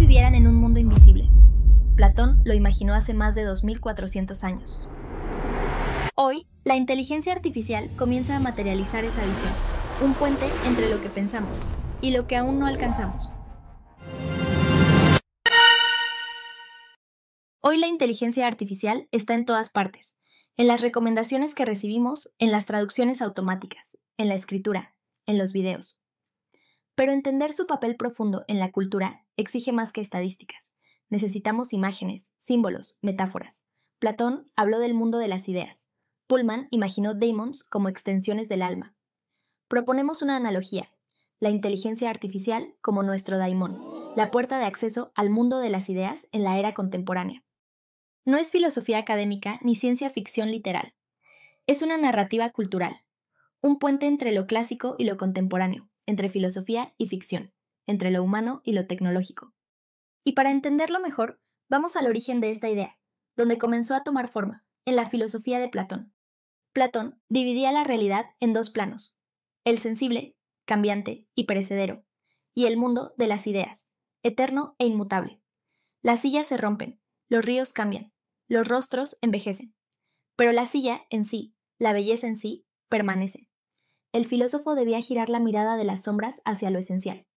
vivieran en un mundo invisible. Platón lo imaginó hace más de 2400 años. Hoy, la inteligencia artificial comienza a materializar esa visión, un puente entre lo que pensamos y lo que aún no alcanzamos. Hoy la inteligencia artificial está en todas partes, en las recomendaciones que recibimos, en las traducciones automáticas, en la escritura, en los videos. Pero entender su papel profundo en la cultura exige más que estadísticas. Necesitamos imágenes, símbolos, metáforas. Platón habló del mundo de las ideas. Pullman imaginó daemons como extensiones del alma. Proponemos una analogía: la inteligencia artificial como nuestro daimon, la puerta de acceso al mundo de las ideas en la era contemporánea. No es filosofía académica ni ciencia ficción literal. Es una narrativa cultural, un puente entre lo clásico y lo contemporáneo, entre filosofía y ficción, entre lo humano y lo tecnológico. Y para entenderlo mejor, vamos al origen de esta idea, donde comenzó a tomar forma, en la filosofía de Platón. Platón dividía la realidad en dos planos: el sensible, cambiante y perecedero, y el mundo de las ideas, eterno e inmutable. Las sillas se rompen, los ríos cambian, los rostros envejecen, pero la silla en sí, la belleza en sí, permanece. El filósofo debía girar la mirada de las sombras hacia lo esencial.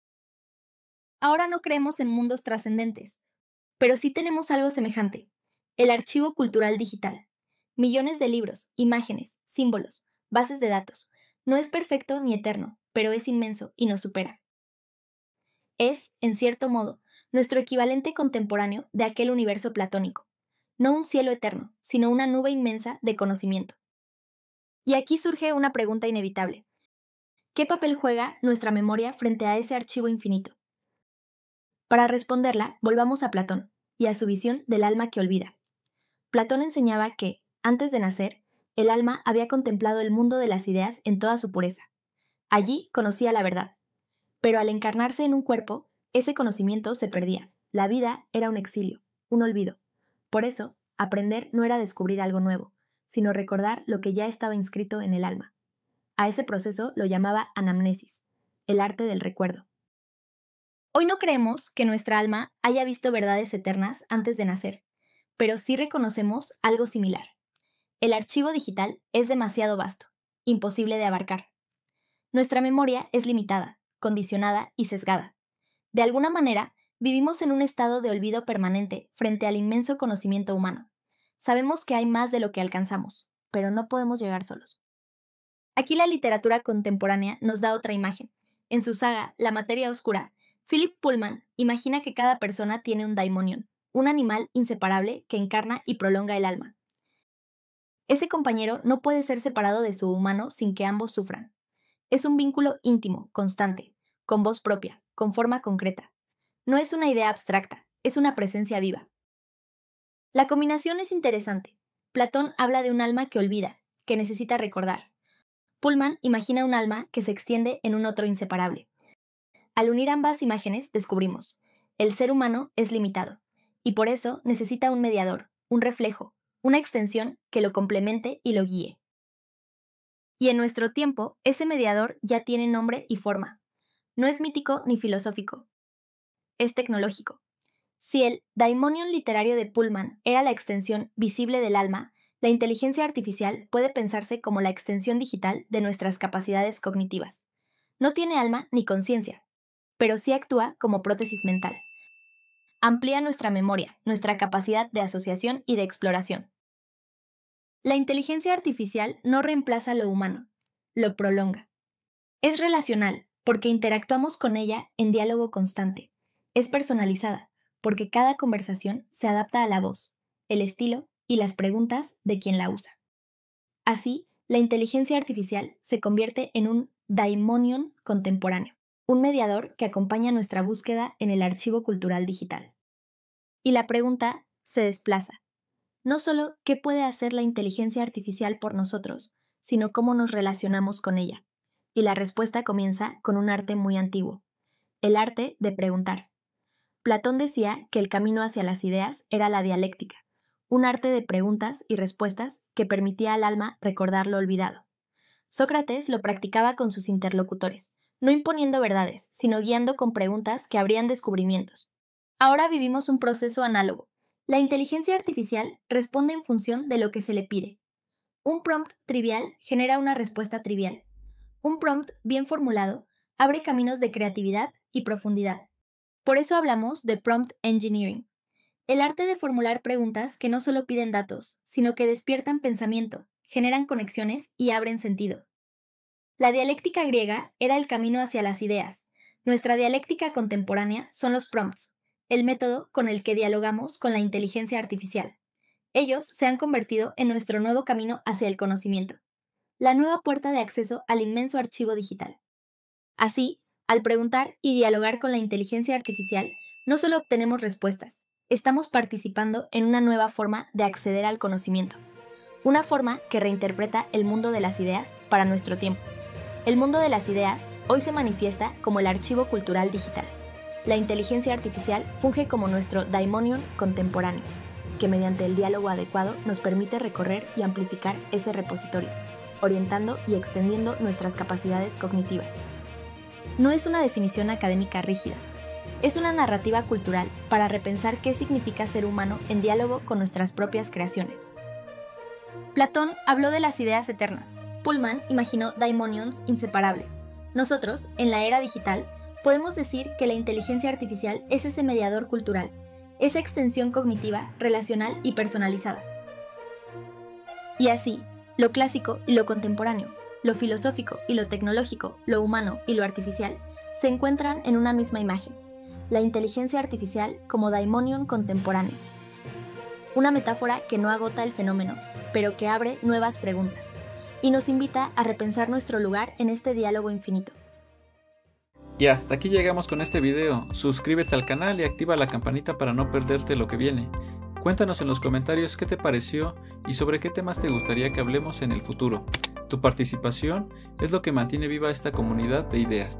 Ahora no creemos en mundos trascendentes, pero sí tenemos algo semejante: el archivo cultural digital. Millones de libros, imágenes, símbolos, bases de datos. No es perfecto ni eterno, pero es inmenso y nos supera. Es, en cierto modo, nuestro equivalente contemporáneo de aquel universo platónico. No un cielo eterno, sino una nube inmensa de conocimiento. Y aquí surge una pregunta inevitable: ¿qué papel juega nuestra memoria frente a ese archivo infinito? Para responderla, volvamos a Platón y a su visión del alma que olvida. Platón enseñaba que, antes de nacer, el alma había contemplado el mundo de las ideas en toda su pureza. Allí conocía la verdad. Pero al encarnarse en un cuerpo, ese conocimiento se perdía. La vida era un exilio, un olvido. Por eso, aprender no era descubrir algo nuevo, sino recordar lo que ya estaba inscrito en el alma. A ese proceso lo llamaba anamnesis, el arte del recuerdo. Hoy no creemos que nuestra alma haya visto verdades eternas antes de nacer, pero sí reconocemos algo similar. El archivo digital es demasiado vasto, imposible de abarcar. Nuestra memoria es limitada, condicionada y sesgada. De alguna manera, vivimos en un estado de olvido permanente frente al inmenso conocimiento humano. Sabemos que hay más de lo que alcanzamos, pero no podemos llegar solos. Aquí la literatura contemporánea nos da otra imagen. En su saga La materia oscura, Philip Pullman imagina que cada persona tiene un daimonion, un animal inseparable que encarna y prolonga el alma. Ese compañero no puede ser separado de su humano sin que ambos sufran. Es un vínculo íntimo, constante, con voz propia, con forma concreta. No es una idea abstracta, es una presencia viva. La combinación es interesante. Platón habla de un alma que olvida, que necesita recordar. Pullman imagina un alma que se extiende en un otro inseparable. Al unir ambas imágenes descubrimos: el ser humano es limitado, y por eso necesita un mediador, un reflejo, una extensión que lo complemente y lo guíe. Y en nuestro tiempo, ese mediador ya tiene nombre y forma. No es mítico ni filosófico, es tecnológico. Si el daimonion literario de Pullman era la extensión visible del alma, la inteligencia artificial puede pensarse como la extensión digital de nuestras capacidades cognitivas. No tiene alma ni conciencia, pero sí actúa como prótesis mental. Amplía nuestra memoria, nuestra capacidad de asociación y de exploración. La inteligencia artificial no reemplaza lo humano, lo prolonga. Es relacional, porque interactuamos con ella en diálogo constante. Es personalizada, porque cada conversación se adapta a la voz, el estilo y las preguntas de quien la usa. Así, la inteligencia artificial se convierte en un daimonion contemporáneo, un mediador que acompaña nuestra búsqueda en el archivo cultural digital. Y la pregunta se desplaza: no solo qué puede hacer la inteligencia artificial por nosotros, sino cómo nos relacionamos con ella. Y la respuesta comienza con un arte muy antiguo: el arte de preguntar. Platón decía que el camino hacia las ideas era la dialéctica, un arte de preguntas y respuestas que permitía al alma recordar lo olvidado. Sócrates lo practicaba con sus interlocutores, no imponiendo verdades, sino guiando con preguntas que abrían descubrimientos. Ahora vivimos un proceso análogo. La inteligencia artificial responde en función de lo que se le pide. Un prompt trivial genera una respuesta trivial. Un prompt bien formulado abre caminos de creatividad y profundidad. Por eso hablamos de prompt engineering, el arte de formular preguntas que no solo piden datos, sino que despiertan pensamiento, generan conexiones y abren sentido. La dialéctica griega era el camino hacia las ideas. Nuestra dialéctica contemporánea son los prompts, el método con el que dialogamos con la inteligencia artificial. Ellos se han convertido en nuestro nuevo camino hacia el conocimiento, la nueva puerta de acceso al inmenso archivo digital. Así, al preguntar y dialogar con la inteligencia artificial, no solo obtenemos respuestas, estamos participando en una nueva forma de acceder al conocimiento, una forma que reinterpreta el mundo de las ideas para nuestro tiempo. El mundo de las ideas hoy se manifiesta como el archivo cultural digital. La inteligencia artificial funge como nuestro daimonion contemporáneo, que mediante el diálogo adecuado nos permite recorrer y amplificar ese repositorio, orientando y extendiendo nuestras capacidades cognitivas. No es una definición académica rígida, es una narrativa cultural para repensar qué significa ser humano en diálogo con nuestras propias creaciones. Platón habló de las ideas eternas. Pullman imaginó daimonions inseparables. Nosotros, en la era digital, podemos decir que la inteligencia artificial es ese mediador cultural, esa extensión cognitiva, relacional y personalizada. Y así, lo clásico y lo contemporáneo, lo filosófico y lo tecnológico, lo humano y lo artificial, se encuentran en una misma imagen, la inteligencia artificial como daimonion contemporáneo. Una metáfora que no agota el fenómeno, pero que abre nuevas preguntas, y nos invita a repensar nuestro lugar en este diálogo infinito. Y hasta aquí llegamos con este video. Suscríbete al canal y activa la campanita para no perderte lo que viene. Cuéntanos en los comentarios qué te pareció y sobre qué temas te gustaría que hablemos en el futuro. Tu participación es lo que mantiene viva esta comunidad de ideas.